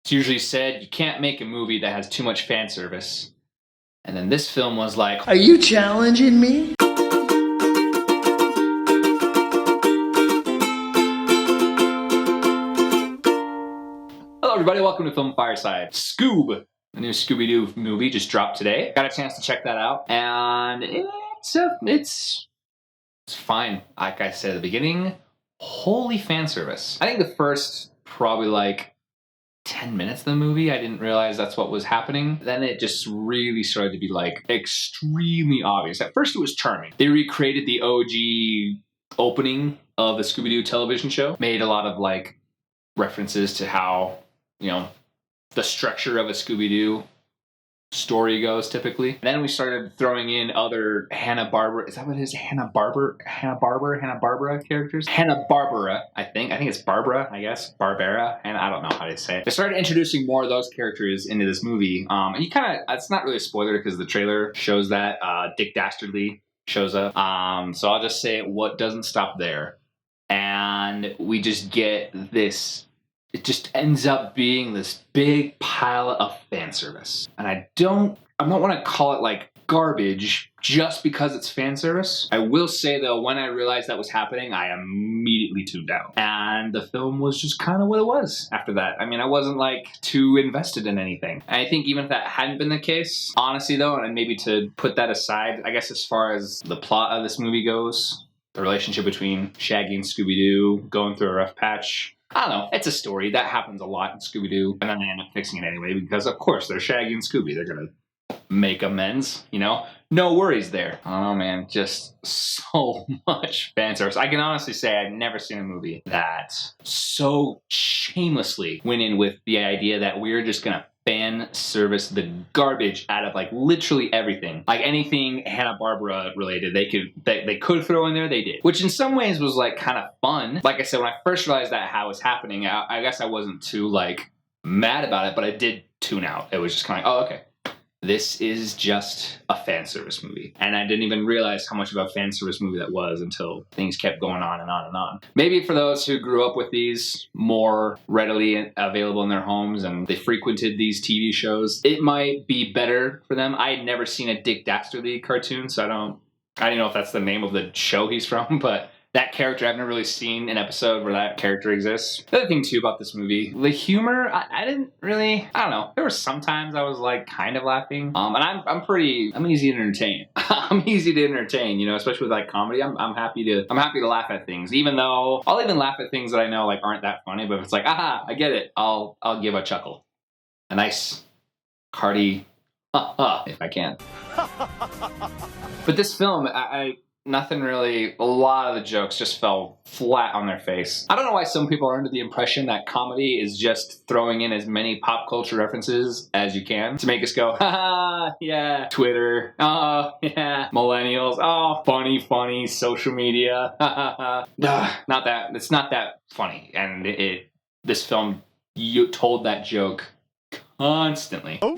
It's usually said you can't make a movie that has too much fan service. And then this film was like, are you challenging me? hello everybody, welcome to Film Fireside. Scoob, the new Scooby-Doo movie just dropped today. Got a chance to check that out, and it's fine. Like I said at the beginning, holy fan service. I think the first probably like 10 minutes of the movie, I didn't realize that's what was happening. Then it just really started to be like extremely obvious. At first it was charming. They recreated the OG opening of the Scooby-Doo television show. Made a lot of like references to how, you know, the structure of a Scooby-Doo story goes typically. And then we started throwing in other Hanna-Barbera, is that what it is? Hanna-Barbera characters? Hanna-Barbera, I think it's Barbara, I guess. Barbera, and I don't know how to say it. They started introducing more of those characters into this movie. And you kind of, it's not really a spoiler because the trailer shows that Dick Dastardly shows up. So I'll just say what doesn't stop there. And we just get this, it just ends up being this big pile of fan service. And I don't want to call it like garbage just because it's fan service. I will say though, when I realized that was happening, I immediately tuned out. And the film was just kind of what it was after that. I mean, I wasn't like too invested in anything. And I think even if that hadn't been the case, honestly though, and maybe to put that aside, I guess as far as the plot of this movie goes, the relationship between Shaggy and Scooby-Doo, going through a rough patch, I don't know, it's a story. That happens a lot in Scooby-Doo, and then they end up fixing it anyway, because of course they're Shaggy and Scooby. They're gonna make amends, you know? No worries there. Oh man, just so much fan service. I can honestly say I've never seen a movie that so shamelessly went in with the idea that we're just gonna fan service the garbage out of like literally everything. Like anything Hanna-Barbera related, they could throw in there, they did. Which in some ways was like kind of fun. Like I said, when I first realized that how it was happening, I guess I wasn't too like mad about it, but I did tune out. It was just kind of like, oh, okay. This is just a fan service movie. And I didn't even realize how much of a fan service movie that was until things kept going on and on and on. Maybe for those who grew up with these more readily available in their homes and they frequented these TV shows, it might be better for them. I had never seen a Dick Dastardly cartoon, so I don't know if that's the name of the show he's from, but that character, I've never really seen an episode where that character exists. The other thing too about this movie, the humor, I didn't really, I don't know. There were some times I was like kind of laughing. And I'm easy to entertain. I'm easy to entertain, you know, especially with like comedy. I'm happy to laugh at things, even though I'll even laugh at things that I know like aren't that funny, but if it's like, aha, I get it, I'll give a chuckle. A nice hearty if I can. But this film, nothing really, a lot of the jokes just fell flat on their face. I don't know why some people are under the impression that comedy is just throwing in as many pop culture references as you can to make us go, ha, yeah, Twitter, oh, yeah, millennials, oh, funny, social media, it's not that funny. And this film, you told that joke constantly. Oh.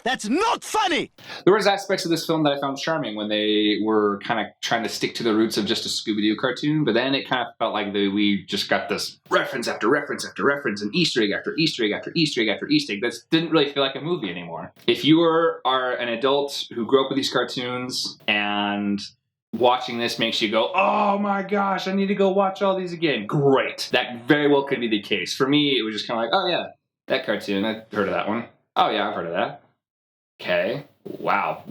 That's not funny! There was aspects of this film that I found charming when they were kind of trying to stick to the roots of just a Scooby-Doo cartoon, but then it kind of felt like we just got this reference after reference after reference and Easter egg after Easter egg after Easter egg after Easter egg. That didn't really feel like a movie anymore. If you are an adult who grew up with these cartoons and watching this makes you go, oh my gosh, I need to go watch all these again. Great. That very well could be the case. For me, it was just kind of like, oh yeah, that cartoon, I've heard of that one. Oh yeah, I've heard of that. Okay, wow,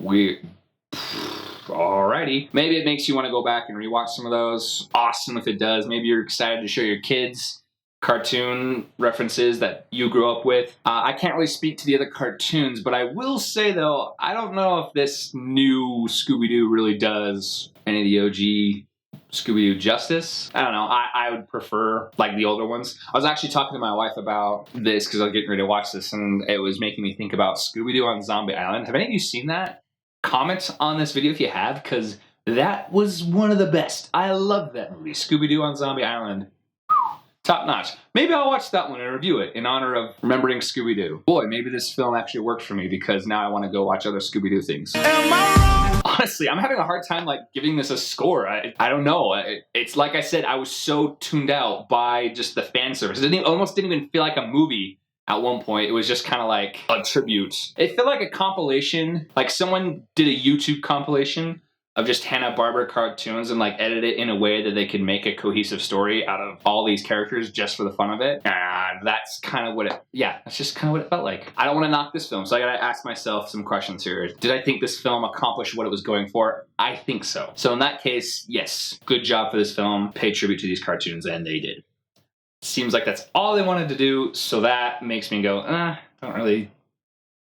alrighty. Maybe it makes you want to go back and rewatch some of those. Awesome if it does. Maybe you're excited to show your kids cartoon references that you grew up with. I can't really speak to the other cartoons, but I will say though, I don't know if this new Scooby-Doo really does any of the OG Scooby-Doo justice. I don't know. I would prefer like the older ones. I was actually talking to my wife about this because I was getting ready to watch this, and it was making me think about Scooby-Doo on Zombie Island. Have any of you seen that? Comment on this video if you have, because that was one of the best. I love that movie, Scooby-Doo on Zombie Island. Top notch. Maybe I'll watch that one and review it in honor of remembering Scooby-Doo. Boy, maybe this film actually worked for me because now I want to go watch other Scooby-Doo things. Am I wrong? Honestly, I'm having a hard time like giving this a score. I don't know. It's like I said, I was so tuned out by just the fan service. It almost didn't even feel like a movie at one point. It was just kind of like a tribute. It felt like a compilation, like someone did a YouTube compilation of just Hanna-Barbera cartoons and like edit it in a way that they could make a cohesive story out of all these characters just for the fun of it. And that's kind of what that's just kind of what it felt like. I don't want to knock this film, so I gotta ask myself some questions here. Did I think this film accomplished what it was going for? I think so. So in that case, yes, good job for this film. Pay tribute to these cartoons, and they did. Seems like that's all they wanted to do, so that makes me go, I don't really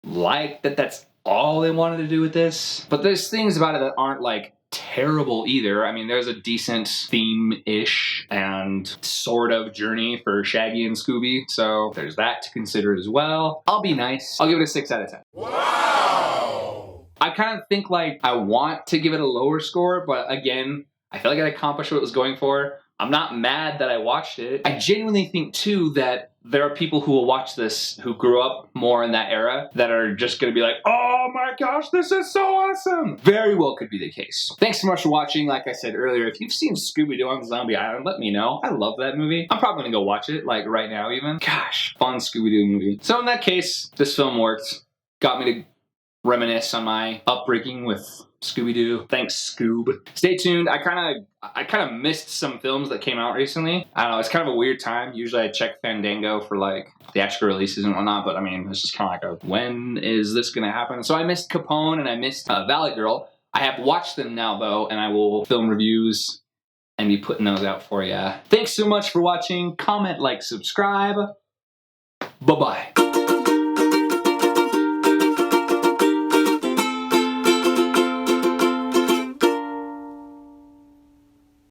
like that that's all they wanted to do with this. But there's things about it that aren't like terrible either. I mean, there's a decent theme-ish and sort of journey for Shaggy and Scooby, so there's that to consider as well. I'll be nice. I'll give it a 6 out of 10. Wow! I kind of think like I want to give it a lower score, but again, I feel like I accomplished what it was going for. I'm not mad that I watched it. I genuinely think too that there are people who will watch this who grew up more in that era that are just gonna be like, oh my gosh, this is so awesome. Very well could be the case. Thanks so much for watching. Like I said earlier, if you've seen Scooby-Doo on Zombie Island, let me know. I love that movie. I'm probably gonna go watch it, like right now even. Gosh, fun Scooby-Doo movie. So in that case, this film worked. Got me to reminisce on my upbringing with Scooby-Doo. Thanks, Scoob. Stay tuned. I kind of missed some films that came out recently. I don't know, it's kind of a weird time. Usually I check Fandango for like theatrical releases and whatnot, but I mean, it's just kind of like when is this gonna happen? So I missed Capone and I missed Valley Girl. I have watched them now though, and I will film reviews and be putting those out for you. Thanks so much for watching. Comment, like, subscribe. Bye-bye.